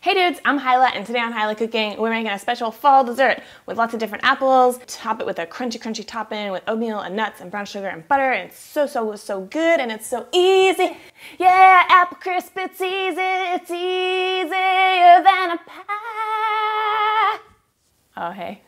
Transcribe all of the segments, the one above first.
Hey dudes, I'm Hilah, and today on Hilah Cooking, we're making a special fall dessert with lots of different apples. Top it with a crunchy topping with oatmeal and nuts and brown sugar and butter, and it's so good, and it's so easy. Yeah, apple crisp, it's easy. It's easier than a pie. Oh, hey.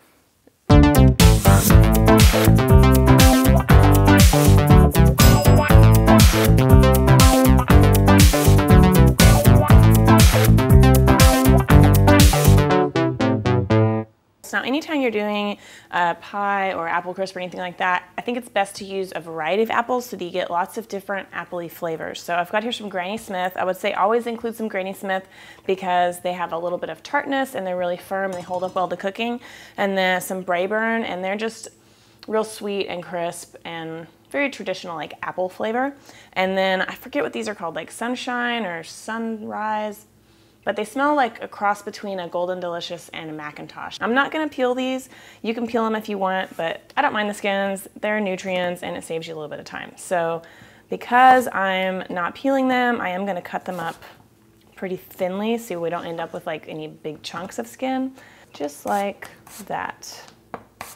Now, anytime you're doing a pie or apple crisp or anything like that, I think it's best to use a variety of apples so that you get lots of different appley flavors. So I've got here some Granny Smith. I would say always include some Granny Smith because they have a little bit of tartness and they're really firm and they hold up well to cooking. And then some Brayburn, and they're just real sweet and crisp and very traditional, like apple flavor. And then I forget what these are called, like Sunshine or Sunrise. But they smell like a cross between a Golden Delicious and a Macintosh. I'm not gonna peel these. You can peel them if you want, but I don't mind the skins. They're nutrients and it saves you a little bit of time. So because I'm not peeling them, I am gonna cut them up pretty thinly so we don't end up with like any big chunks of skin. Just like that,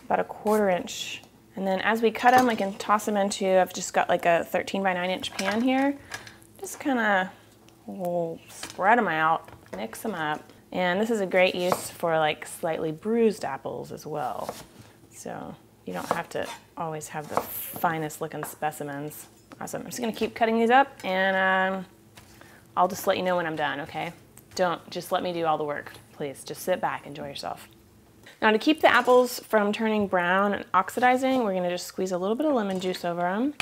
about a 1/4 inch. And then as we cut them, I can toss them into, I've just got like a 13 by 9 inch pan here. Just kinda spread them out. Mix them up. And this is a great use for like slightly bruised apples as well. So you don't have to always have the finest looking specimens. Awesome. I'm just gonna keep cutting these up, and I'll just let you know when I'm done, okay? Don't just let me do all the work. Please, just sit back, enjoy yourself. Now to keep the apples from turning brown and oxidizing, we're gonna just squeeze a little bit of lemon juice over them.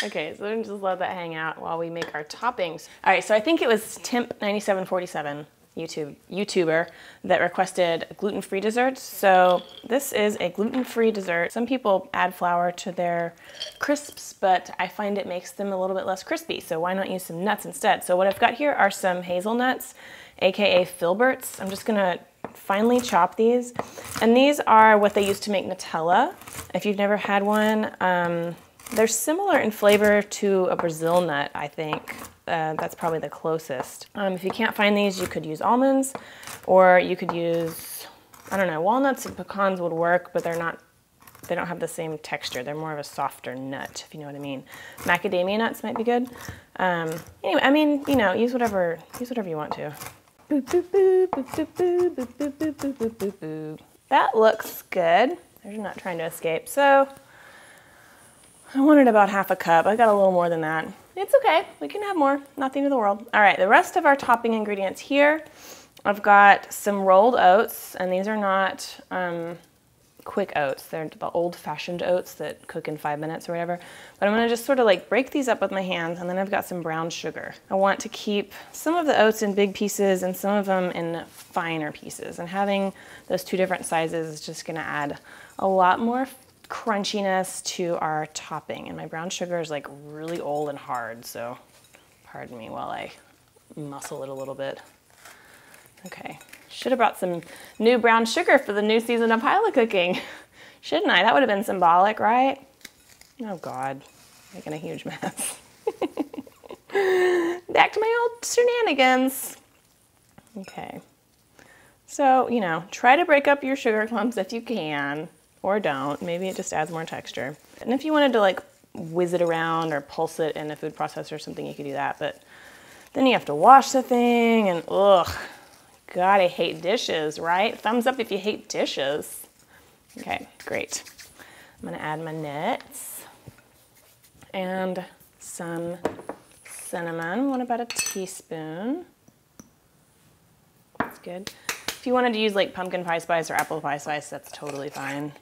Okay, so then just let that hang out while we make our toppings. All right, so I think it was Temp9747, YouTuber, that requested gluten-free desserts. So this is a gluten-free dessert. Some people add flour to their crisps, but I find it makes them a little bit less crispy. So why not use some nuts instead? So what I've got here are some hazelnuts, AKA filberts. I'm just gonna finely chop these. And these are what they use to make Nutella. If you've never had one, they're similar in flavor to a Brazil nut, I think. That's probably the closest. If you can't find these, you could use almonds, or you could use, I don't know, walnuts and pecans would work, but they don't have the same texture. They're more of a softer nut, if you know what I mean. Macadamia nuts might be good. Anyway, I mean, you know, use whatever you want to. Boop, boop, boop, boop, boop, boop, boop, boop, boop, boop, boop, boop, boop. That looks good. They're not trying to escape, so I wanted about 1/2 cup. I got a little more than that. It's okay, we can have more, not the end of the world. All right, the rest of our topping ingredients here, I've got some rolled oats, and these are not quick oats. They're the old-fashioned oats that cook in 5 minutes or whatever. But I'm gonna just sort of like break these up with my hands, and then I've got some brown sugar. I want to keep some of the oats in big pieces and some of them in finer pieces. And having those 2 different sizes is just gonna add a lot more crunchiness to our topping. And my brown sugar is like really old and hard, so pardon me while I muscle it a little bit. Okay, should have brought some new brown sugar for the new season of Hilah Cooking. Shouldn't I? That would have been symbolic, right? Oh God, making a huge mess. Back to my old shenanigans. Okay, so, you know, try to break up your sugar clumps if you can. Or don't, maybe it just adds more texture. And if you wanted to like whiz it around or pulse it in a food processor or something, you could do that, but then you have to wash the thing, and ugh, God, I hate dishes, right? Thumbs up if you hate dishes. Okay, great. I'm gonna add my nuts and some cinnamon. What about a teaspoon? That's good. If you wanted to use like pumpkin pie spice or apple pie spice, that's totally fine.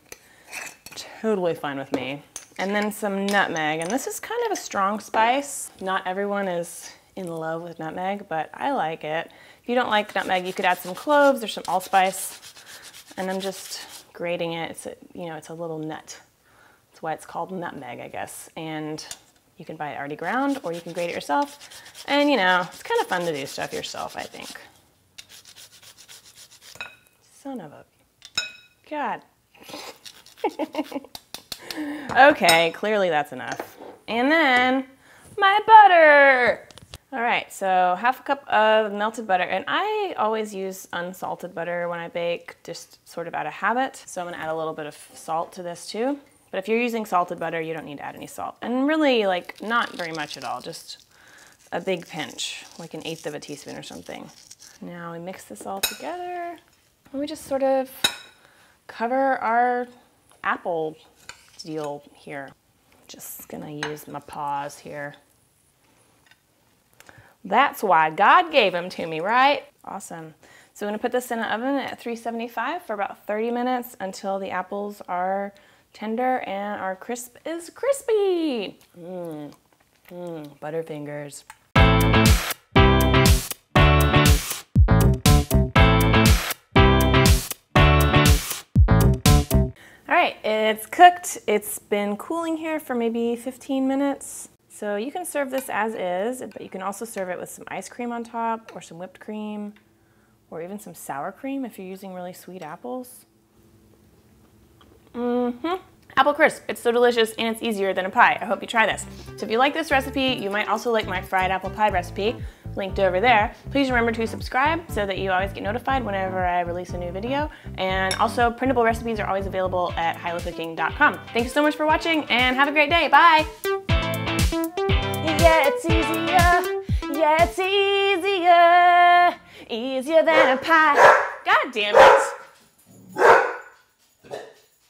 Totally fine with me. And then some nutmeg, and this is kind of a strong spice. Not everyone is in love with nutmeg, but I like it. If you don't like nutmeg, you could add some cloves or some allspice. And I'm just grating it. It's a little nut. That's why it's called nutmeg, I guess. And you can buy it already ground, or you can grate it yourself. And you know, it's kind of fun to do stuff yourself, I think. Son of a God. Okay, clearly that's enough. And then my butter. All right, so half a cup of melted butter, and I always use unsalted butter when I bake, just sort of out of habit. So I'm gonna add a little bit of salt to this too. But if you're using salted butter, you don't need to add any salt. And really, like, not very much at all, just a big pinch, like 1/8 of a teaspoon or something. Now we mix this all together, and we just sort of cover our apple deal here. Just gonna use my paws here. That's why God gave them to me, right? Awesome. So I'm gonna put this in an oven at 375 for about 30 minutes until the apples are tender and our crisp is crispy. Butterfingers. All right, it's cooked. It's been cooling here for maybe 15 minutes. So you can serve this as is, but you can also serve it with some ice cream on top or some whipped cream or even some sour cream if you're using really sweet apples. Apple crisp. It's so delicious and it's easier than a pie. I hope you try this. So if you like this recipe, you might also like my fried apple pie recipe, linked over there. Please remember to subscribe so that you always get notified whenever I release a new video. And also, printable recipes are always available at hilahcooking.com. Thank you so much for watching and have a great day. Bye! Yeah, it's easier. Yeah, it's easier. Easier than a pie. God damn it.